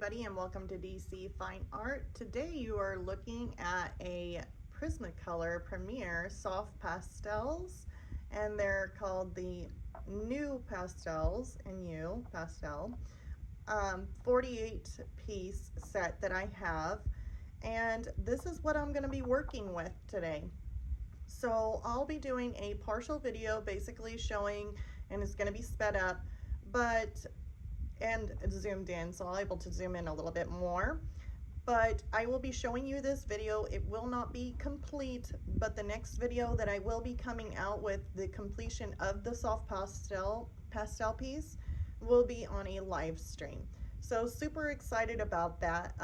everybody, and welcome to DC Fine Art. Today you are looking at a Prismacolor Premier Soft Pastels, and they're called the Nupastels, Pastel, 48 piece set that I have, and this is what I'm going to be working with today. So I'll be doing a partial video basically showing, and it's going to be sped up, and zoomed in, so I'm able to zoom in a little bit more. But I will be showing you this video. It will not be complete, but the next video that I will be coming out with the completion of the soft pastel piece will be on a live stream. So super excited about that.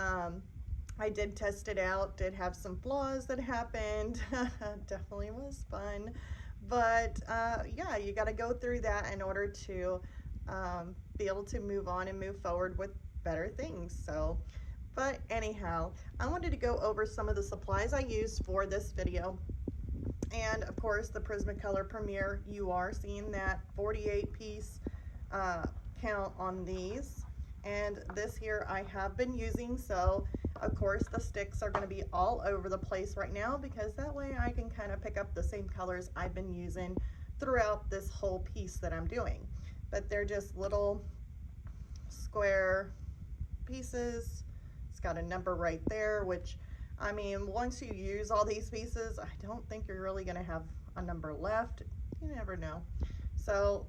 I did test it out, did have some flaws that happened. Definitely was fun, but yeah, you got to go through that in order to be able to move on and move forward with better things. So, but anyhow, I wanted to go over some of the supplies I used for this video. And of course, the Prismacolor Premier, you are seeing that 48 piece count on these. And this here I have been using, so of course the sticks are going to be all over the place right now, because that way I can kind of pick up the same colors I've been using throughout this whole piece that I'm doing. But they're just little square pieces. It's got a number right there, which, I mean, once you use all these pieces, I don't think you're really going to have a number left. You never know. So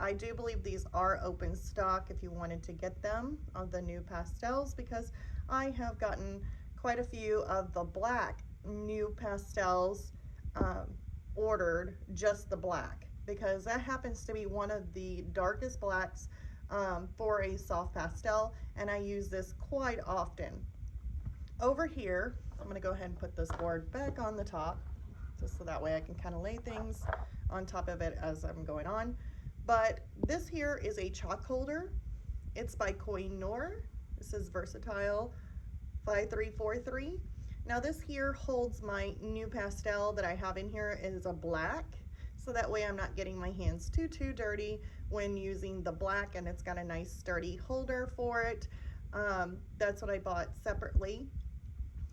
I do believe these are open stock if you wanted to get them, of the Nupastels, because I have gotten quite a few of the black Nupastels ordered, just the black, because that happens to be one of the darkest blacks for a soft pastel, and I use this quite often. Over here, I'm going to go ahead and put this board back on the top, just so that way I can kind of lay things on top of it as I'm going on. But this here is a chalk holder. It's by Koh-I-Noor. This is Versatile 5343. Now this here holds my Nupastel that I have in here. It is a black, so that way I'm not getting my hands too dirty when using the black, and it's got a nice sturdy holder for it. That's what I bought separately.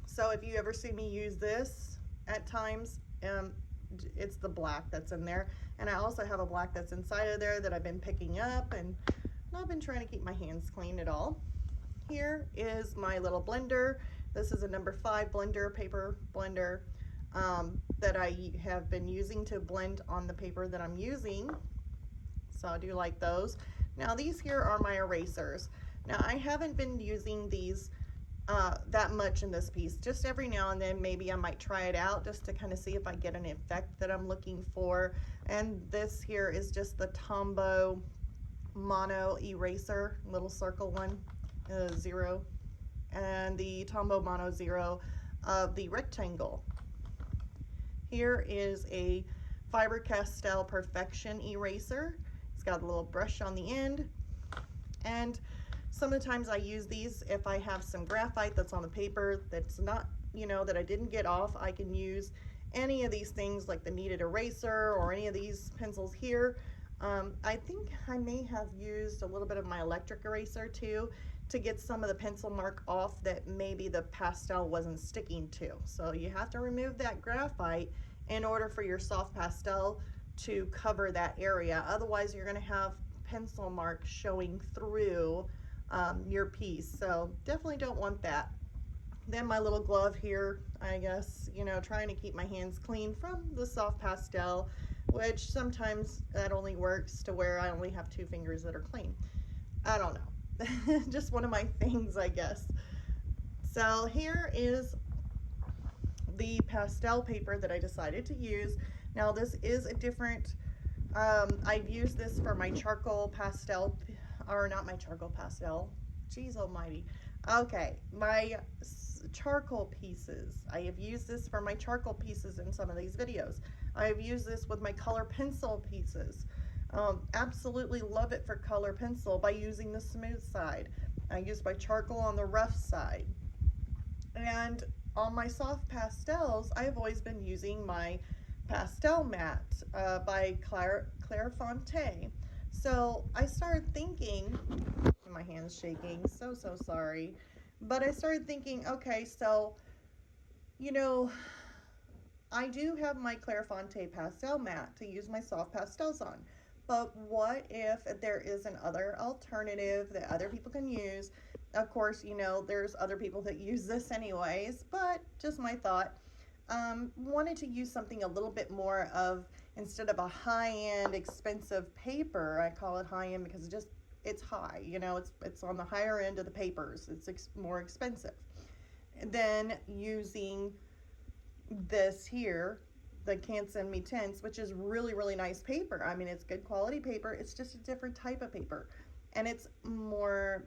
So if you ever see me use this at times, it's the black that's in there. And I also have a black that's inside of there that I've been picking up, and I've been trying to keep my hands clean at all. Here is my little blender. This is a number 5 blender, paper blender, that I have been using to blend on the paper that I'm using. So I do like those. Now these here are my erasers. Now I haven't been using these that much in this piece. Just every now and then maybe I might try it out just to kind of see if I get an effect that I'm looking for. And this here is just the Tombow Mono Eraser, little circle one, 0, and the Tombow Mono 0 of the rectangle. Here is a Faber Castell Perfection eraser. It's got a little brush on the end, and sometimes I use these if I have some graphite that's on the paper that's not, you know, that I didn't get off. I can use any of these things like the Kneaded eraser or any of these pencils here. I think I may have used a little bit of my electric eraser too to get some of the pencil mark off that maybe the pastel wasn't sticking to. So you have to remove that graphite in order for your soft pastel to cover that area. Otherwise you're going to have pencil marks showing through your piece. So definitely don't want that. Then my little glove here, I guess, you know, trying to keep my hands clean from the soft pastel, which sometimes that only works to where I only have 2 fingers that are clean. I don't know. Just one of my things, I guess. So here is the pastel paper that I decided to use. Now this is a different, I've used this for my charcoal pastel, or not my charcoal pastel, geez almighty. Okay, my charcoal pieces. I have used this for my charcoal pieces in some of these videos. I have used this with my color pencil pieces. Absolutely love it for color pencil by using the smooth side. I use my charcoal on the rough side. And on my soft pastels, I've always been using my pastel mat by Clairefontaine. So I started thinking, let and my hand's shaking. So sorry. But I started thinking, okay, so, you know, I do have my Clairefontaine pastel mat to use my soft pastels on. But what if there is another alternative that other people can use? Of course, you know, there's other people that use this anyways, but just my thought. Wanted to use something a little bit more of, instead of a high-end expensive paper, I call it high-end because it's high, you know, it's on the higher end of the papers. It's more expensive than using this here, the Canson MI Teintes, which is really nice paper. I mean, it's good quality paper. It's just a different type of paper, and it's more,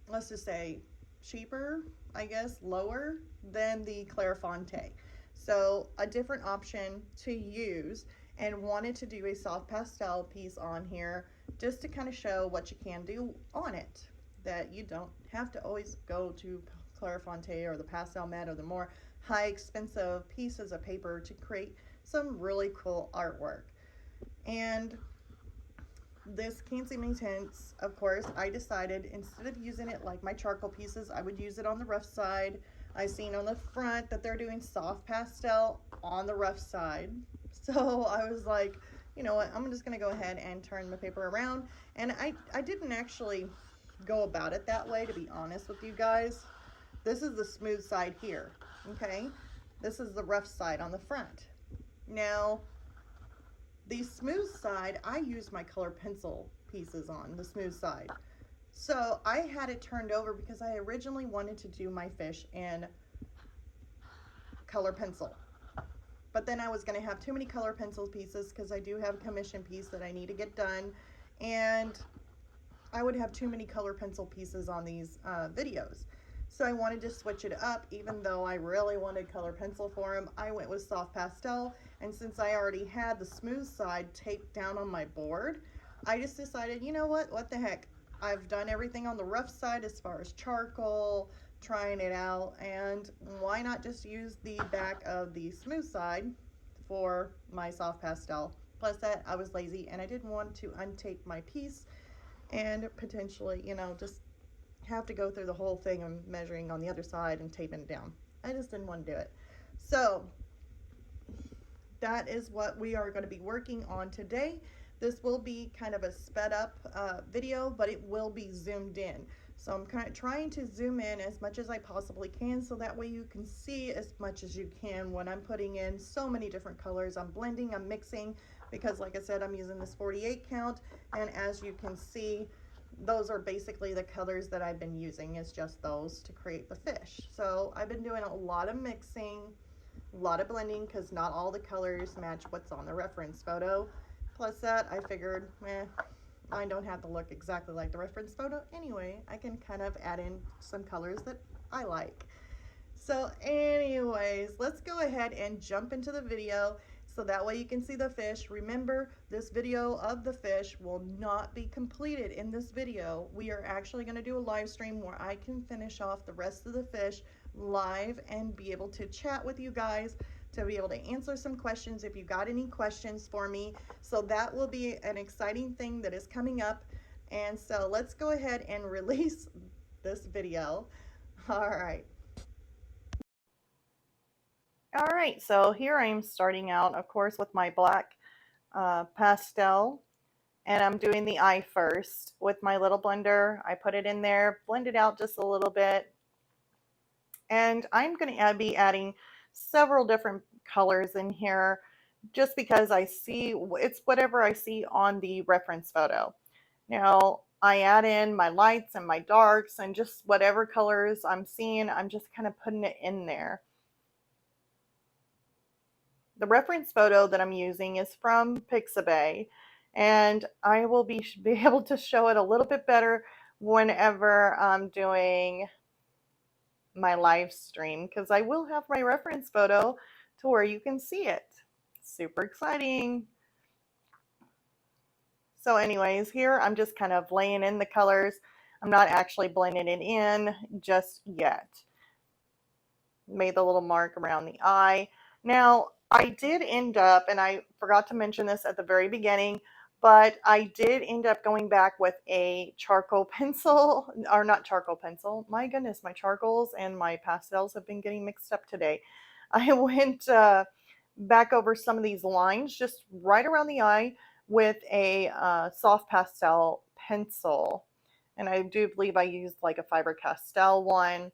let's just say, cheaper, I guess, lower than the Clairefontaine. So a different option to use, and wanted to do a soft pastel piece on here just to kind of show what you can do on it, that you don't have to always go to Clairefontaine or the pastel mat or the more high expensive pieces of paper to create some really cool artwork. And this Canson MI Teintes, of course, I decided instead of using it like my charcoal pieces, I would use it on the rough side. I seen on the front that they're doing soft pastel on the rough side. So I was like, you know what, I'm just gonna go ahead and turn the paper around. And I didn't actually go about it that way, to be honest with you guys. This is the smooth side here, okay? This is the rough side on the front. Now, the smooth side, I used my color pencil pieces on the smooth side. So I had it turned over because I originally wanted to do my fish in color pencil. But then I was going to have too many color pencil pieces because I do have a commission piece that I need to get done. And I would have too many color pencil pieces on these videos. So I wanted to switch it up. Even though I really wanted color pencil for them, I went with soft pastel. And since I already had the smooth side taped down on my board, I just decided, you know what the heck? I've done everything on the rough side as far as charcoal, trying it out, and why not just use the back of the smooth side for my soft pastel? Plus that, I was lazy and I didn't want to untape my piece and potentially, you know, just have to go through the whole thing of measuring on the other side and taping it down. I just didn't want to do it. So that is what we are going to be working on today. This will be kind of a sped up video, but it will be zoomed in. So I'm kind of trying to zoom in as much as I possibly can, so that way you can see as much as you can when I'm putting in so many different colors. I'm blending, I'm mixing, because like I said, I'm using this 48 count, and as you can see, those are basically the colors that I've been using, is just those to create the fish. So I've been doing a lot of mixing, a lot of blending, because not all the colors match what's on the reference photo. Plus that, I figured, mine don't have to look exactly like the reference photo anyway. I can kind of add in some colors that I like. So anyways, let's go ahead and jump into the video so that way you can see the fish. Remember, this video of the fish will not be completed in this video. We are actually going to do a live stream where I can finish off the rest of the fish live and be able to chat with you guys, to be able to answer some questions if you got any questions for me. So that will be an exciting thing that is coming up. And so let's go ahead and release this video. All right. All right, so here I am starting out, of course, with my black pastel, and I'm doing the eye first with my little blender. I put it in there, blend it out just a little bit, and I'm going to be adding several different colors in here just because I see, it's whatever I see on the reference photo. Now, I add in my lights and my darks, and just whatever colors I'm seeing, I'm just kind of putting it in there. The reference photo that I'm using is from Pixabay, and I will be able to show it a little bit better whenever I'm doing my live stream, because I will have my reference photo to where you can see it. Super exciting. So anyways, here I'm just kind of laying in the colors. I'm not actually blending it in just yet. Made the little mark around the eye. Now, I did end up, and I forgot to mention this at the very beginning, But I did end up going back with a charcoal pencil, or not charcoal pencil. My goodness, my charcoals and my pastels have been getting mixed up today. I went back over some of these lines just right around the eye with a soft pastel pencil. And I do believe I used like a Faber Castell one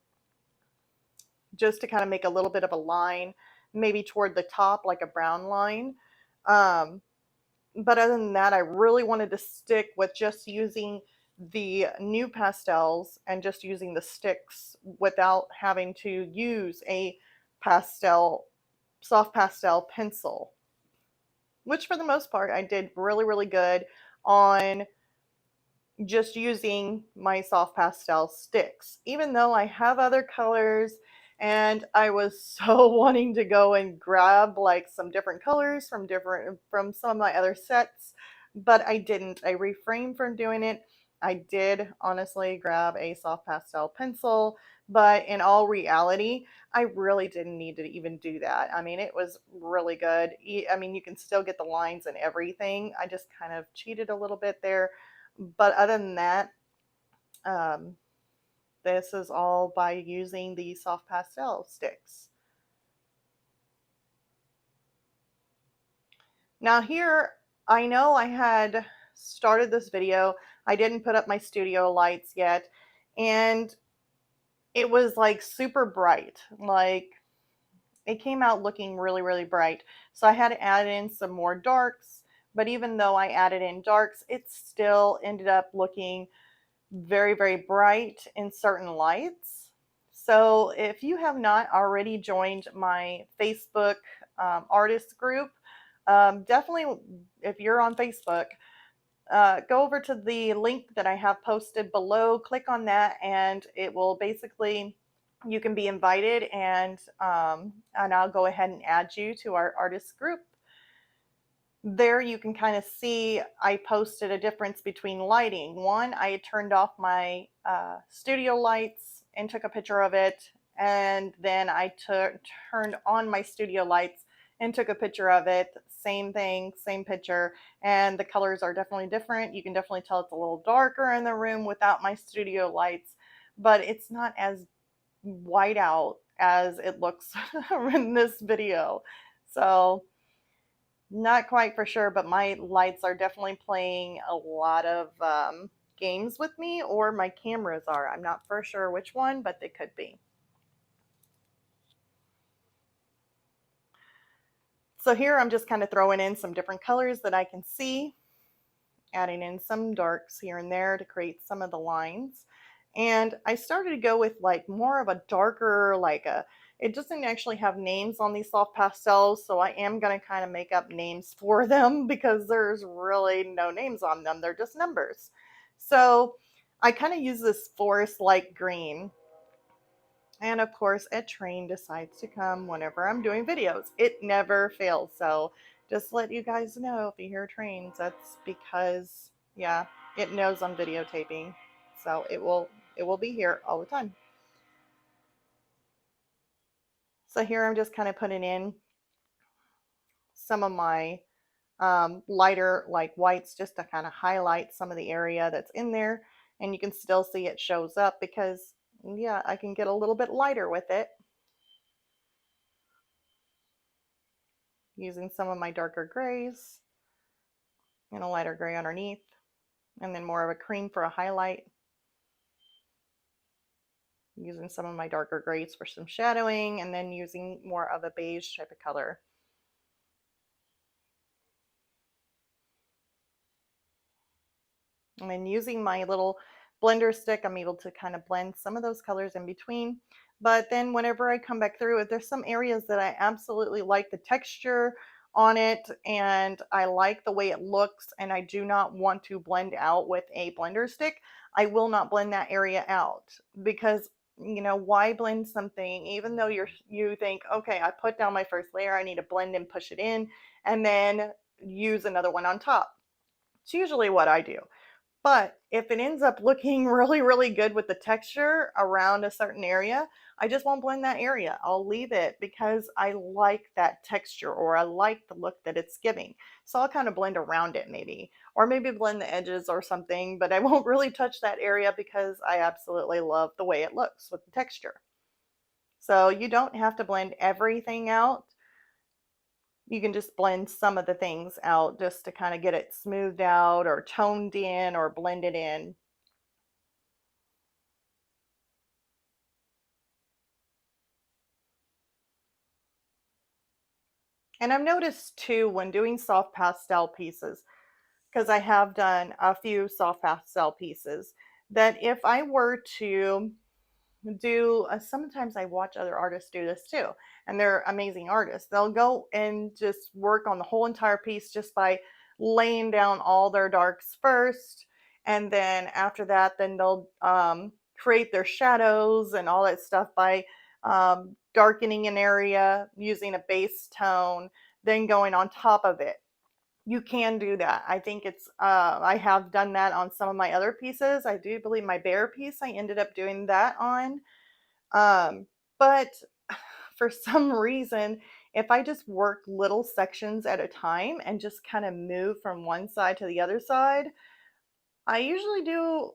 just to kind of make a little bit of a line, maybe toward the top, like a brown line. Um, but other than that, I really wanted to stick with just using the Nupastels and just using the sticks without having to use a pastel, soft pastel pencil, which for the most part I did really, really good on just using my soft pastel sticks, even though I have other colors and I was so wanting to go and grab like some different colors from some of my other sets, but I didn't. I refrained from doing it. I did honestly grab a soft pastel pencil, but in all reality, I really didn't need to even do that. I mean, it was really good. I mean, you can still get the lines and everything. I just kind of cheated a little bit there, but other than that, um, this is all by using the soft pastel sticks. Now here, I know I had started this video, I didn't put up my studio lights yet, and it was like super bright, like it came out looking really, really bright. So I had to add in some more darks, but even though I added in darks, it still ended up looking very, very bright in certain lights. So if you have not already joined my Facebook artist group, definitely, if you're on Facebook, go over to the link that I have posted below, click on that, and it will basically, you can be invited, and I'll go ahead and add you to our artist group. There you can kind of see I posted a difference between lighting. One, I turned off my studio lights and took a picture of it, and then I turned on my studio lights and took a picture of it. Same thing, same picture, and the colors are definitely different. You can definitely tell it's a little darker in the room without my studio lights, but it's not as white out as it looks in this video. So not quite for sure, but my lights are definitely playing a lot of games with me, or my cameras are. I'm not for sure which one, but they could be. So here I'm just kind of throwing in some different colors that I can see, adding in some darks here and there to create some of the lines. And I started to go with like more of a darker, it doesn't actually have names on these soft pastels, so I am going to kind of make up names for them because there's really no names on them. They're just numbers. So I kind of use this forest light green. And of course, a train decides to come whenever I'm doing videos. It never fails. So just let you guys know, if you hear trains, that's because, yeah, it knows I'm videotaping. So it will be here all the time. So here I'm just kind of putting in some of my lighter like whites just to kind of highlight some of the area that's in there. And you can still see it shows up because, yeah, I can get a little bit lighter with it using some of my darker grays and a lighter gray underneath, and then more of a cream for a highlight, using some of my darker grays for some shadowing, and then using more of a beige type of color. And then using my little blender stick, I'm able to kind of blend some of those colors in between. But then whenever I come back through it, there's some areas that I absolutely like the texture on it, and I like the way it looks, and I do not want to blend out with a blender stick. I will not blend that area out because, why blend something even though you think, okay, I put down my first layer, I need to blend and push it in and then use another one on top. It's usually what I do. But if it ends up looking really, really good with the texture around a certain area, I just won't blend that area. I'll leave it because I like that texture or I like the look that it's giving. So I'll kind of blend around it maybe, or maybe blend the edges or something, but I won't really touch that area because I absolutely love the way it looks with the texture. So you don't have to blend everything out. You can just blend some of the things out just to kind of get it smoothed out or toned in or blended in. And I've noticed too when doing soft pastel pieces, because I have done a few soft pastel pieces, that if I were to do sometimes I watch other artists do this too, and they're amazing artists. They'll go and just work on the whole entire piece just by laying down all their darks first, and then after that, then they'll create their shadows and all that stuff by darkening an area using a base tone, then going on top of it. You can do that. I think it's I have done that on some of my other pieces. I do believe my bear piece I ended up doing that on. um, but for some reason, if I just work little sections at a time and just kind of move from one side to the other side, I usually do,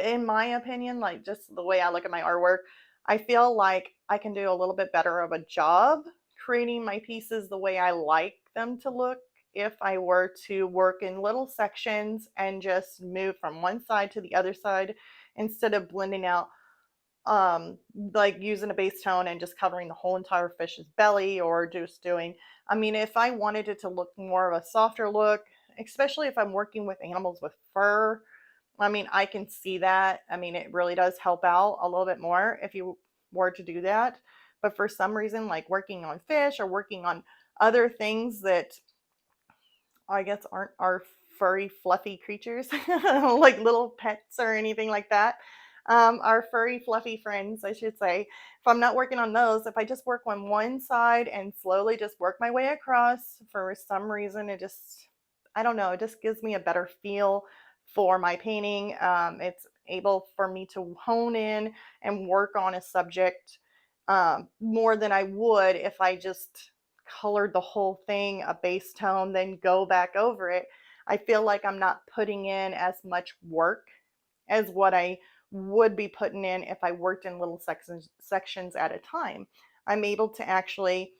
in my opinion, like just the way I look at my artwork, I feel like I can do a little bit better of a job creating my pieces the way I like them to look if I were to work in little sections and just move from one side to the other side instead of blending out like using a base tone and just covering the whole entire fish's belly, or just doing, I mean, if I wanted it to look more of a softer look, especially if I'm working with animals with fur, I mean, I can see that. I mean, it really does help out a little bit more if you were to do that. But for some reason, like working on fish or working on other things that I guess aren't our furry, fluffy creatures, like little pets or anything like that. Our furry, fluffy friends, I should say. If I'm not working on those, if I just work on one side and slowly just work my way across, for some reason, it just, I don't know, it just gives me a better feel for my painting. It's able for me to hone in and work on a subject more than I would if I just colored the whole thing a base tone, then go back over it. I feel like I'm not putting in as much work as what I would be putting in if I worked in little sections at a time. I'm able to actually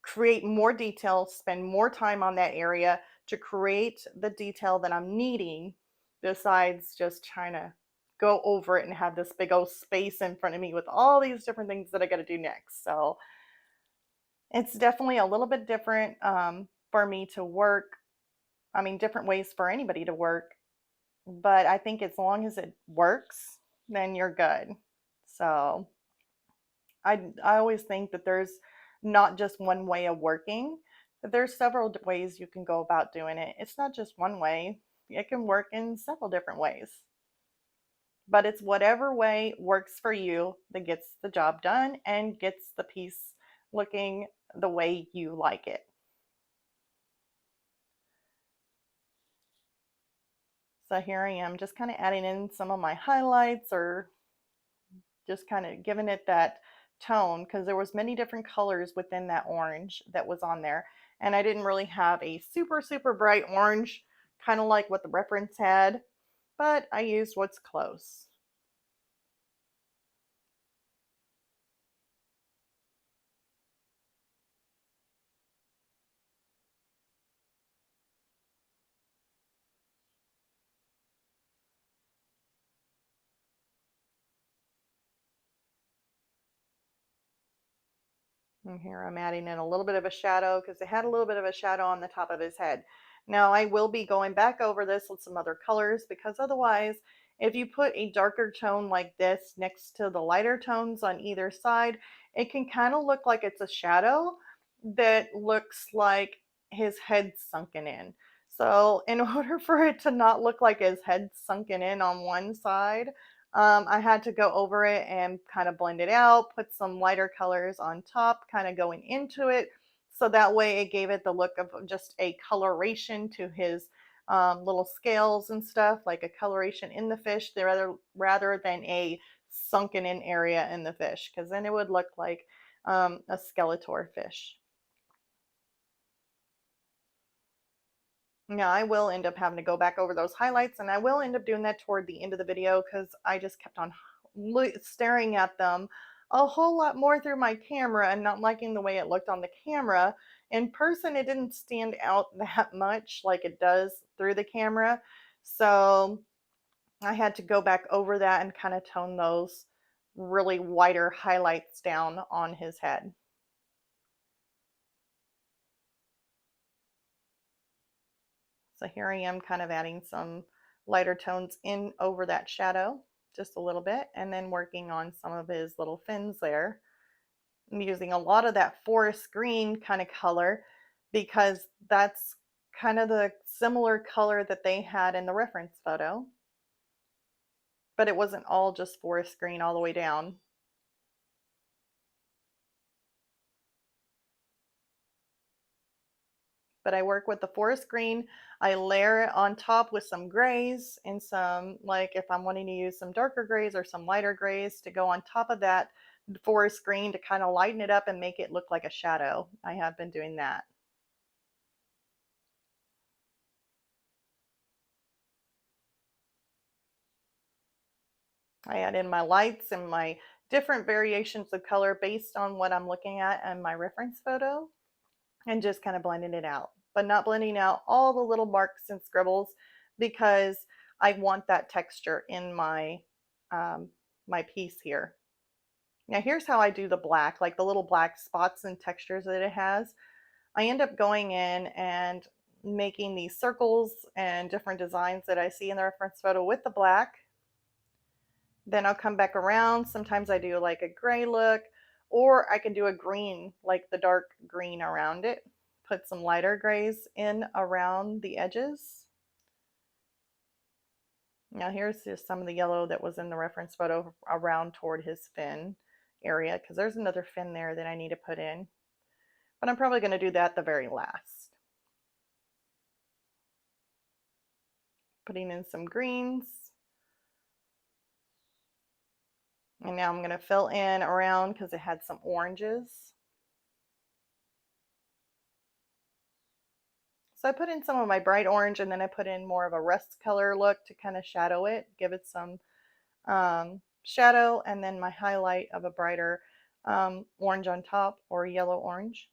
create more detail, spend more time on that area to create the detail that I'm needing, besides just trying to go over it and have this big old space in front of me with all these different things that I got to do next. So it's definitely a little bit different for me to work. I mean, different ways for anybody to work, but I think as long as it works, then you're good. So I always think that there's not just one way of working, that there's several ways you can go about doing it. It's not just one way, it can work in several different ways. But it's whatever way works for you that gets the job done and gets the piece looking the way you like it. So here I am just kind of adding in some of my highlights, or just kind of giving it that tone, because there was many different colors within that orange that was on there, and I didn't really have a super super bright orange kind of like what the reference had, but I used what's close. And here I'm adding in a little bit of a shadow because it had a little bit of a shadow on the top of his head. Now I will be going back over this with some other colors, because otherwise, if you put a darker tone like this next to the lighter tones on either side, it can kind of look like it's a shadow that looks like his head sunken in. So in order for it to not look like his head sunken in on one side, I had to go over it and kind of blend it out, put some lighter colors on top, kind of going into it. So that way it gave it the look of just a coloration to his little scales and stuff, like a coloration in the fish, rather than a sunken in area in the fish, because then it would look like a skeletor fish. Now I will end up having to go back over those highlights, and I will end up doing that toward the end of the video because I just kept on staring at them a whole lot more through my camera and not liking the way it looked on the camera. In person, it didn't stand out that much like it does through the camera. So I had to go back over that and kind of tone those really whiter highlights down on his head. So here I am kind of adding some lighter tones in over that shadow just a little bit, and then working on some of his little fins there. I'm using a lot of that forest green kind of color because that's kind of the similar color that they had in the reference photo, but it wasn't all just forest green all the way down. But I work with the forest green. I layer it on top with some grays and some, like if I'm wanting to use some darker grays or some lighter grays to go on top of that forest green to kind of lighten it up and make it look like a shadow. I have been doing that. I add in my lights and my different variations of color based on what I'm looking at in my reference photo, and just kind of blending it out, but not blending out all the little marks and scribbles because I want that texture in my piece here. Now here's how I do the black, like the little black spots and textures that it has. I end up going in and making these circles and different designs that I see in the reference photo with the black. Then I'll come back around. Sometimes I do like a gray look, or I can do a green, like the dark green around it. Put some lighter grays in around the edges. Now here's just some of the yellow that was in the reference photo around toward his fin area, because there's another fin there that I need to put in. But I'm probably going to do that the very last. Putting in some greens. And now I'm going to fill in around because it had some oranges. So I put in some of my bright orange, and then I put in more of a rust color look to kind of shadow it, give it some shadow, and then my highlight of a brighter orange on top, or yellow orange.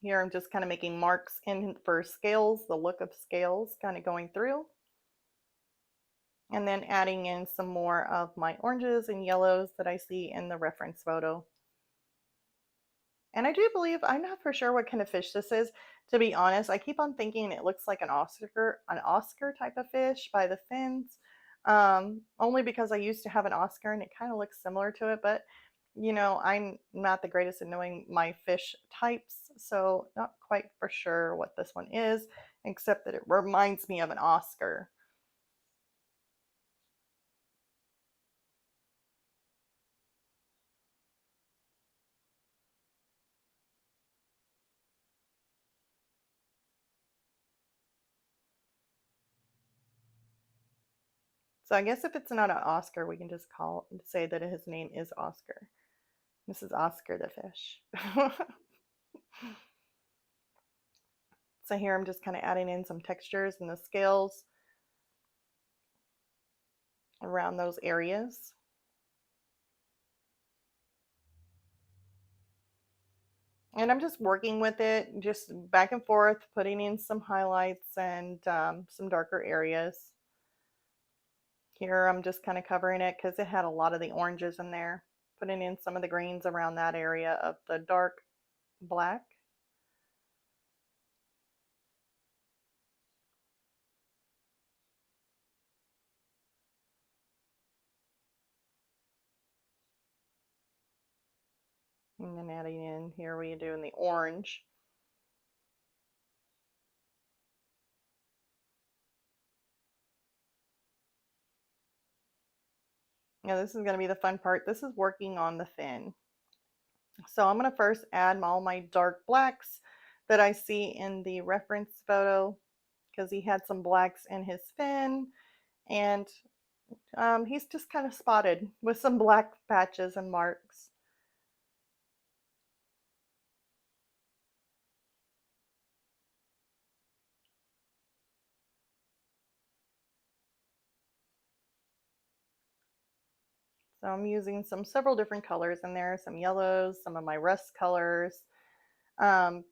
Here I'm just kind of making marks in for scales, the look of scales kind of going through. And then adding in some more of my oranges and yellows that I see in the reference photo. And I do believe, I'm not for sure what kind of fish this is, to be honest. I keep on thinking it looks like an Oscar type of fish by the fins. Only because I used to have an Oscar and it kind of looks similar to it, but you know, I'm not the greatest at knowing my fish types, so not quite for sure what this one is, except that it reminds me of an Oscar. So I guess if it's not an Oscar, we can just say that his name is Oscar. This is Oscar the fish. So here I'm just kind of adding in some textures and the scales around those areas. And I'm just working with it, just back and forth, putting in some highlights and some darker areas. Here I'm just kind of covering it because it had a lot of the oranges in there. Putting in some of the greens around that area of the dark black. And then adding in, here we do in the orange. Now this is going to be the fun part. This is working on the fin. So I'm going to first add all my dark blacks that I see in the reference photo, because he had some blacks in his fin, and he's just kind of spotted with some black patches and marks. So I'm using several different colors in there, some yellows, some of my rust colors,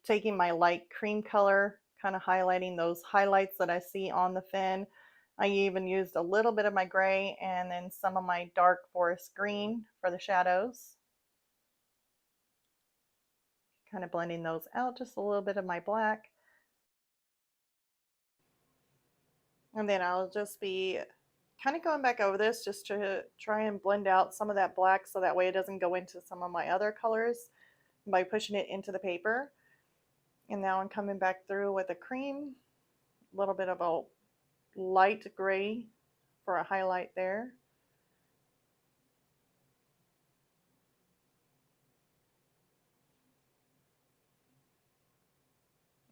taking my light cream color, kind of highlighting those highlights that I see on the fin. I even used a little bit of my gray and then some of my dark forest green for the shadows. Kind of blending those out, just a little bit of my black. And then I'll just be kind of going back over this just to try and blend out some of that black so that way it doesn't go into some of my other colors by pushing it into the paper. And now I'm coming back through with a cream, a little bit of a light gray for a highlight there.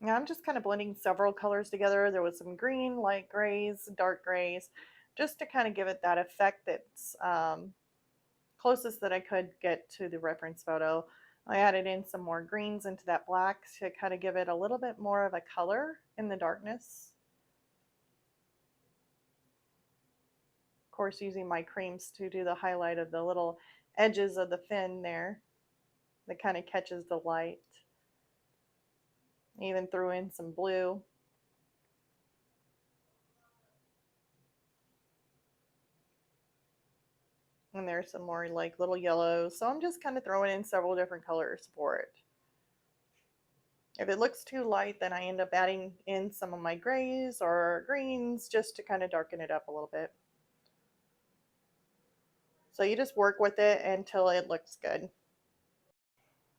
Now I'm just kind of blending several colors together. There was some green, light grays, dark grays, just to kind of give it that effect that's closest that I could get to the reference photo. I added in some more greens into that black to kind of give it a little bit more of a color in the darkness. Of course, using my creams to do the highlight of the little edges of the fin there that kind of catches the light. Even threw in some blue. And there's some more like little yellows. So I'm just kind of throwing in several different colors for it. If it looks too light, then I end up adding in some of my grays or greens just to kind of darken it up a little bit. So you just work with it until it looks good.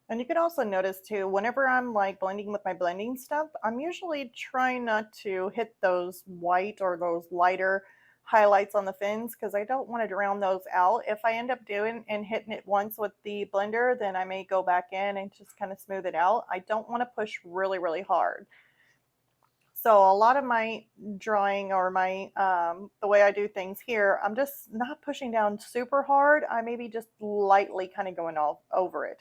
And you can also notice too, whenever I'm like blending with my blending stuff, I'm usually trying not to hit those white or those lighter highlights on the fins because I don't want to drown those out. If I end up doing and hitting it once with the blender, then I may go back in and just kind of smooth it out. I don't want to push really, really hard. So a lot of my drawing or my the way I do things here, I'm just not pushing down super hard. I maybe just lightly kind of going all over it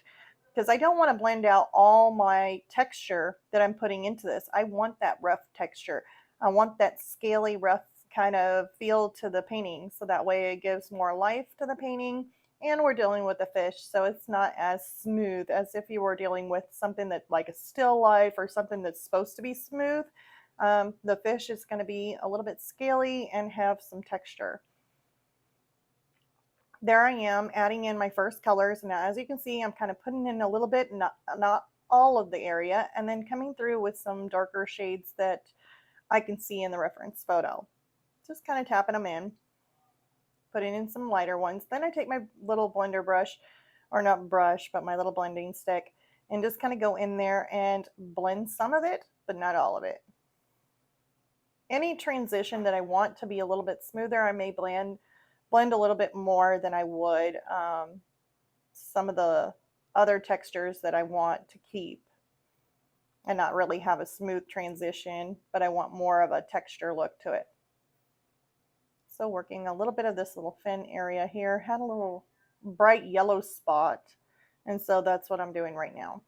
because I don't want to blend out all my texture that I'm putting into this. I want that rough texture. I want that scaly, rough kind of feel to the painting so that way it gives more life to the painting. And we're dealing with a fish, so it's not as smooth as if you were dealing with something that like a still life or something that's supposed to be smooth. The fish is going to be a little bit scaly and have some texture. There I am adding in my first colors. Now, as you can see, I'm kind of putting in a little bit, not all of the area, and then coming through with some darker shades that I can see in the reference photo. Just kind of tapping them in, putting in some lighter ones. Then I take my little blender brush, or not brush, but my little blending stick, and just kind of go in there and blend some of it, but not all of it. Any transition that I want to be a little bit smoother, I may blend a little bit more than I would some of the other textures that I want to keep and not really have a smooth transition, but I want more of a texture look to it. So working a little bit of this little fin area here, had a little bright yellow spot, and so that's what I'm doing right now.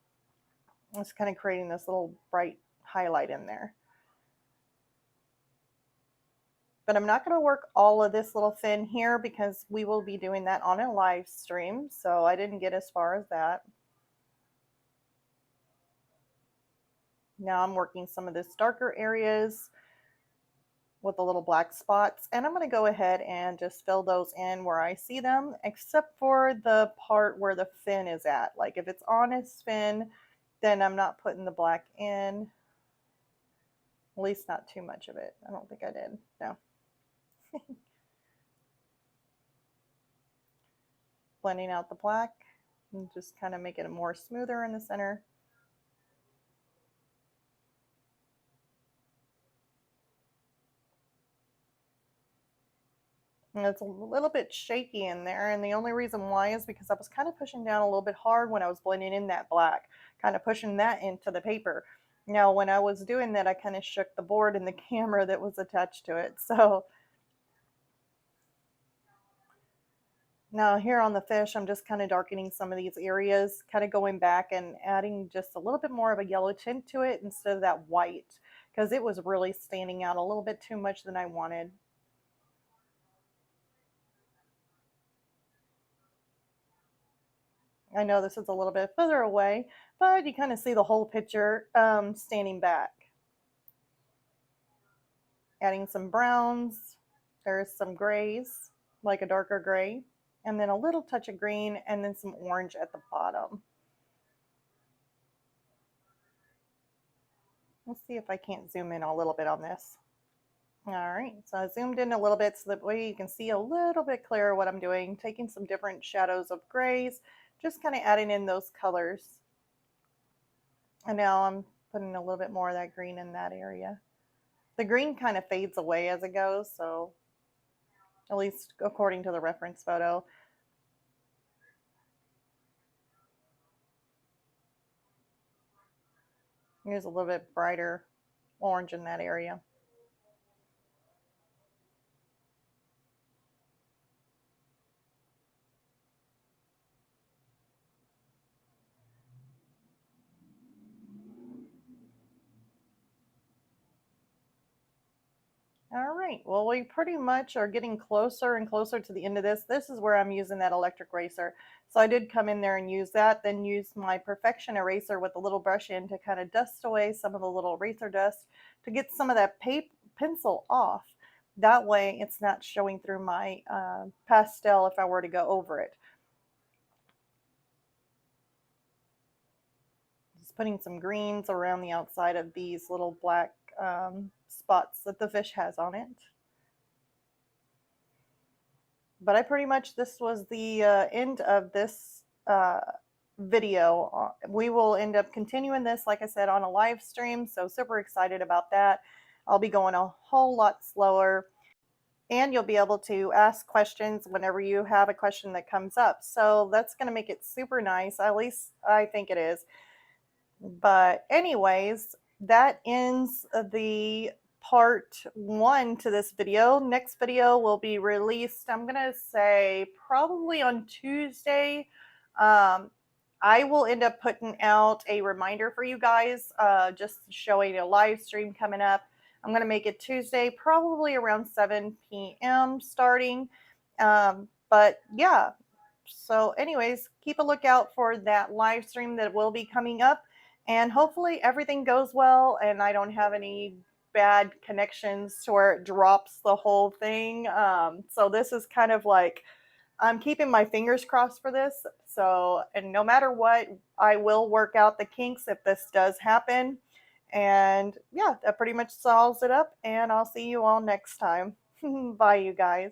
It's kind of creating this little bright highlight in there. But I'm not going to work all of this little fin here because we will be doing that on a live stream, so I didn't get as far as that. Now I'm working some of this darker areas with the little black spots, and I'm going to go ahead and just fill those in where I see them, except for the part where the fin is at. Like if it's on his fin, then I'm not putting the black in, at least not too much of it. I don't think I did, no. Blending out the black and just kind of make it more smoother in the center. And it's a little bit shaky in there, and the only reason why is because I was kind of pushing down a little bit hard when I was blending in that black, kind of pushing that into the paper. Now, when I was doing that, I kind of shook the board and the camera that was attached to it. So now here on the fish, I'm just kind of darkening some of these areas, kind of going back and adding just a little bit more of a yellow tint to it instead of that white, because it was really standing out a little bit too much than I wanted. I know this is a little bit further away, but you kind of see the whole picture standing back. Adding some browns, there's some grays, like a darker gray, and then a little touch of green, and then some orange at the bottom. Let's see if I can't zoom in a little bit on this. All right, so I zoomed in a little bit so that way you can see a little bit clearer what I'm doing, taking some different shadows of grays, just kind of adding in those colors. And now I'm putting a little bit more of that green in that area. The green kind of fades away as it goes, so at least according to the reference photo. Here's a little bit brighter orange in that area. All right, well, we pretty much are getting closer and closer to the end of this. This is where I'm using that electric eraser. So I did come in there and use that, then use my Perfection eraser with a little brush in to kind of dust away some of the little eraser dust to get some of that pencil off. That way it's not showing through my pastel if I were to go over it. Just putting some greens around the outside of these little black spots that the fish has on it. But I pretty much, this was the end of this video. We will end up continuing this, like I said, on a live stream, so super excited about that. I'll be going a whole lot slower, and you'll be able to ask questions whenever you have a question that comes up. So that's going to make it super nice, at least I think it is. But anyways, that ends the part 1 to this video. Next video will be released, I'm gonna say probably on Tuesday. I will end up putting out a reminder for you guys, just showing a live stream coming up. I'm gonna make it Tuesday, probably around 7 p.m. starting. But yeah, so anyways, keep a lookout for that live stream that will be coming up. And hopefully everything goes well and I don't have any bad connections to where it drops the whole thing. So this is kind of like, I'm keeping my fingers crossed for this. So, and no matter what, I will work out the kinks if this does happen. And yeah, that pretty much solves it up. And I'll see you all next time. Bye, you guys.